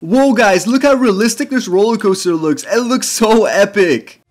Whoa guys, look how realistic this roller coaster looks. It looks so epic.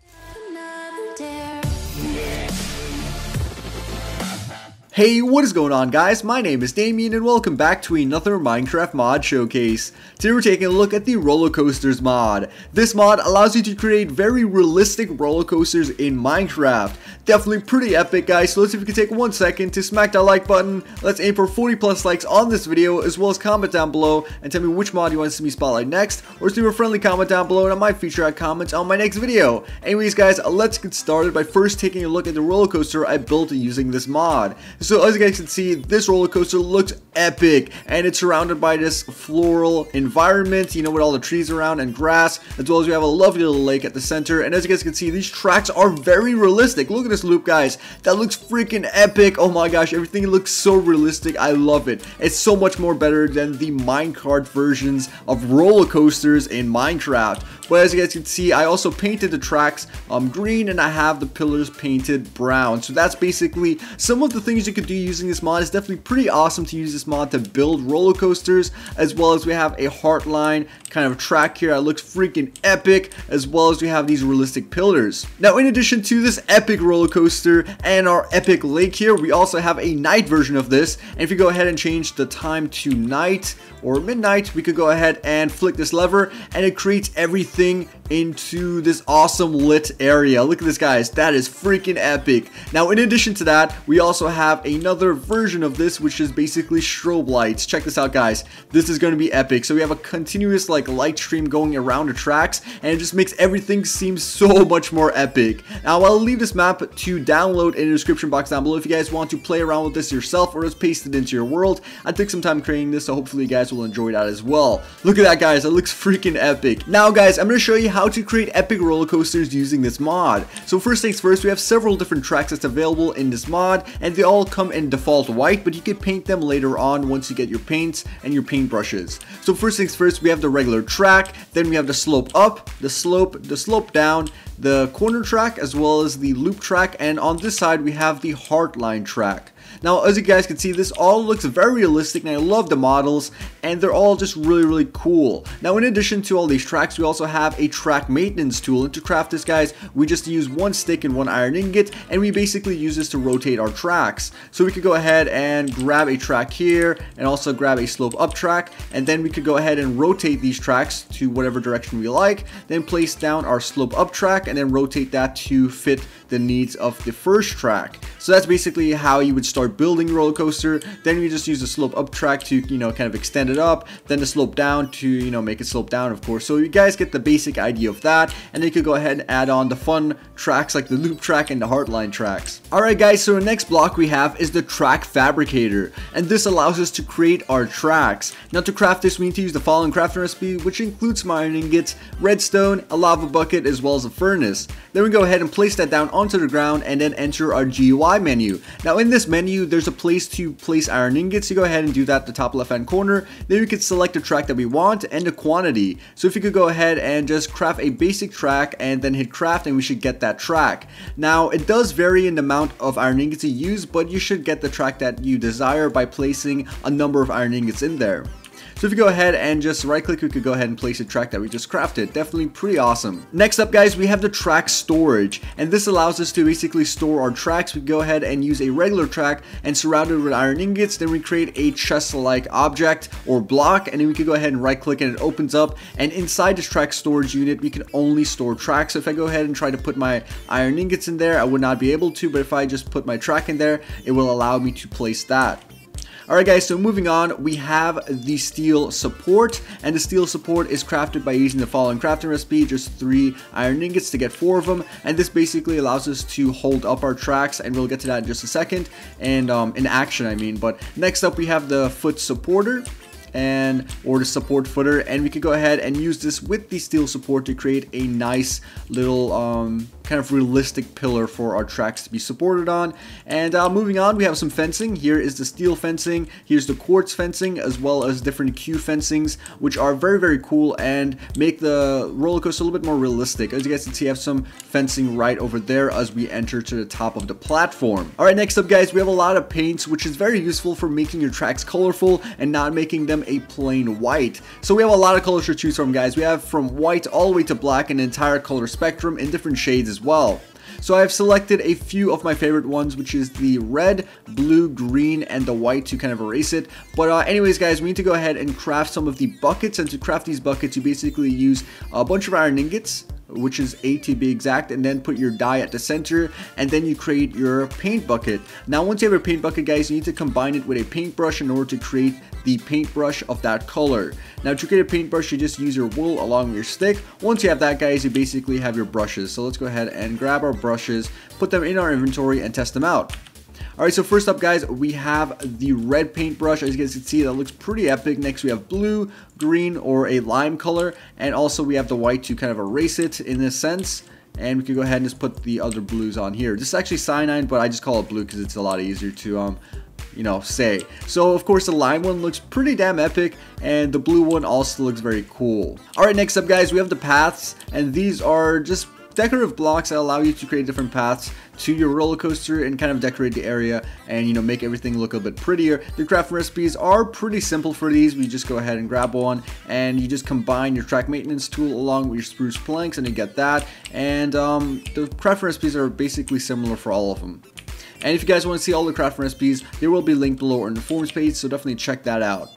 Hey, what is going on guys? My name is Damien and welcome back to another Minecraft mod showcase. Today we're taking a look at the Rollercoasters mod. This mod allows you to create very realistic roller coasters in Minecraft. Definitely pretty epic guys, so let's see if we can take 1 second to smack that like button. Let's aim for 40 plus likes on this video, as well as comment down below and tell me which mod you want to see me spotlight next, or leave a friendly comment down below and I might feature that comment on my next video. Anyways guys, let's get started by first taking a look at the roller coaster I built using this mod. So as you guys can see, this roller coaster looks epic and it's surrounded by this floral environment, you know, with all the trees around and grass, as well as we have a lovely little lake at the center. And as you guys can see, these tracks are very realistic. Look at this loop guys, that looks freaking epic. Oh my gosh, everything looks so realistic. I love it. It's so much more better than the minecart versions of roller coasters in Minecraft. But as you guys can see, I also painted the tracks green and I have the pillars painted brown. So that's basically some of the things you could do using this mod. It's definitely pretty awesome to use this mod to build roller coasters, as well as we have a heartline kind of track here that looks freaking epic, as well as we have these realistic pillars. Now in addition to this epic roller coaster and our epic lake here, we also have a night version of this. And if you go ahead and change the time to night or midnight, we could go ahead and flick this lever and it creates everything into this awesome lit area. Look at this guys, that is freaking epic. Now in addition to that, we also have another version of this, which is basically strobe lights. Check this out guys, this is going to be epic. So we have a continuous like light stream going around the tracks, and it just makes everything seem so much more epic. Now I'll leave this map to download in the description box down below if you guys want to play around with this yourself or just paste it into your world. I took some time creating this, so hopefully you guys will enjoy that as well. Look at that guys, that looks freaking epic. Now guys, I'm going to show you how to create epic roller coasters using this mod. So first things first, we have several different tracks that's available in this mod, and they all come in default white, but you can paint them later on once you get your paints and your paintbrushes. So first things first, we have the regular track, then we have the slope up, the slope down, the corner track, as well as the loop track, and on this side we have the heartline track. Now as you guys can see, this all looks very realistic and I love the models and they're all just really cool. Now in addition to all these tracks, we also have a track maintenance tool, and to craft this guys, we just use one stick and one iron ingot, and we basically use this to rotate our tracks. So we could go ahead and grab a track here and also grab a slope up track, and then we could go ahead and rotate these tracks to whatever direction we like, then place down our slope up track and then rotate that to fit the needs of the first track. So that's basically how you would start building a roller coaster. Then you just use the slope up track to, you know, kind of extend it up, then the slope down to, you know, make it slope down, of course. So you guys get the basic idea of that, and then you could go ahead and add on the fun tracks like the loop track and the heartline tracks. Alright guys, so the next block we have is the track fabricator, and this allows us to create our tracks. Now to craft this, we need to use the following crafting recipe, which includes some iron ingots, redstone, a lava bucket, as well as a furnace. Then we go ahead and place that down onto the ground and then enter our GUI menu. Now in this menu, there's a place to place iron ingots. You go ahead and do that at the top left hand corner. Then we can select the track that we want and the quantity. So if you could go ahead and just craft a basic track and then hit craft, and we should get that track. Now it does vary in the amount of iron ingots you use, but you should get the track that you desire by placing a number of iron ingots in there. So if you go ahead and just right click, we could go ahead and place a track that we just crafted. Definitely pretty awesome. Next up guys, we have the track storage, and this allows us to basically store our tracks. We go ahead and use a regular track and surround it with iron ingots. Then we create a chest like object or block, and then we can go ahead and right click and it opens up, and inside this track storage unit we can only store tracks. So if I go ahead and try to put my iron ingots in there, I would not be able to, but if I just put my track in there, it will allow me to place that. Alright guys, so moving on, we have the steel support, and the steel support is crafted by using the following crafting recipe, just 3 iron ingots to get 4 of them, and this basically allows us to hold up our tracks, and we'll get to that in just a second, and in action I mean. But next up we have the foot supporter, or the support footer, and we could go ahead and use this with the steel support to create a nice little kind of realistic pillar for our tracks to be supported on. And moving on, we have some fencing. Here is the steel fencing, here's the quartz fencing, as well as different Q fencings, which are very cool and make the roller coaster a little bit more realistic. As you guys can see, I have some fencing right over there as we enter to the top of the platform. Alright, next up guys, we have a lot of paints, which is very useful for making your tracks colorful and not making them a plain white. So we have a lot of colors to choose from guys. We have from white all the way to black, an entire color spectrum in different shades as well. So I've selected a few of my favorite ones, which is the red, blue, green, and the white to kind of erase it. But anyways guys, we need to go ahead and craft some of the buckets, and to craft these buckets you basically use a bunch of iron ingots, which is 8 to be exact, and then put your dye at the center, and then you create your paint bucket. Now once you have your paint bucket guys, you need to combine it with a paintbrush in order to create the paintbrush of that color. Now to create a paintbrush, you just use your wool along with your stick. Once you have that guys, you basically have your brushes. So let's go ahead and grab our brushes, put them in our inventory, and test them out. Alright, so first up guys, we have the red paintbrush. As you guys can see, that looks pretty epic. Next we have blue, green, or a lime color, and also we have the white to kind of erase it in this sense. And we can go ahead and just put the other blues on here. This is actually cyanide, but I just call it blue because it's a lot easier to say. So of course the lime one looks pretty damn epic, and the blue one also looks very cool. Alright, next up guys, we have the paths, and these are just decorative blocks that allow you to create different paths to your roller coaster and kind of decorate the area and make everything look a bit prettier. The crafting recipes are pretty simple for these. We just go ahead and grab one, and you just combine your track maintenance tool along with your spruce planks, and you get that. And the crafting recipes are basically similar for all of them. And if you guys want to see all the crafting recipes, there will be linked below in the forums page, so definitely check that out.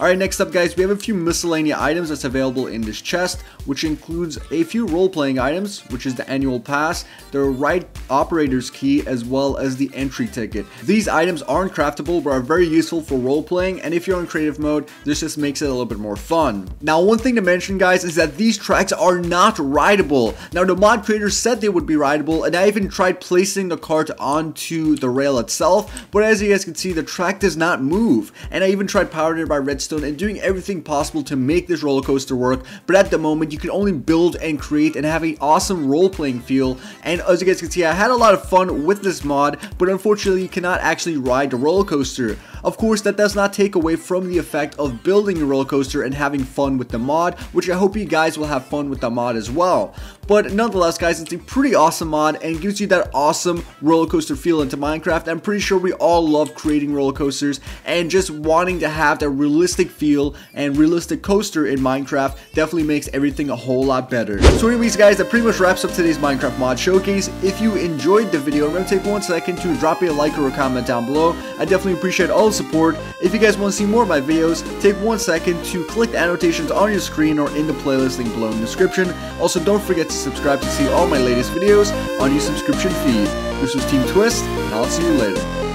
Alright, next up guys, we have a few miscellaneous items that's available in this chest, which includes a few role-playing items, which is the annual pass, the right operator's key, as well as the entry ticket. These items aren't craftable but are very useful for role-playing, and if you're in creative mode, this just makes it a little bit more fun. Now one thing to mention guys is that these tracks are not rideable. Now the mod creators said they would be rideable, and I even tried placing the cart onto the rail itself, but as you guys can see, the track does not move. And I even tried powering it by redstone and doing everything possible to make this roller coaster work, but at the moment you can only build and create and have an awesome role-playing feel. And as you guys can see, I had a lot of fun with this mod, but unfortunately you cannot actually ride the roller coaster. Of course, that does not take away from the effect of building a roller coaster and having fun with the mod, which I hope you guys will have fun with the mod as well. But nonetheless guys, it's a pretty awesome mod and gives you that awesome roller coaster feel into Minecraft. I'm pretty sure we all love creating roller coasters, and just wanting to have that realistic feel and realistic coaster in Minecraft definitely makes everything a whole lot better. So anyways guys, that pretty much wraps up today's Minecraft mod showcase. If you enjoyed the video, remember to take 1 second to drop me a like or a comment down below. I definitely appreciate all the support. If you guys want to see more of my videos, take 1 second to click the annotations on your screen or in the playlist link below in the description. Also, don't forget to subscribe to see all my latest videos on your subscription feed. This was Team Twist, and I'll see you later.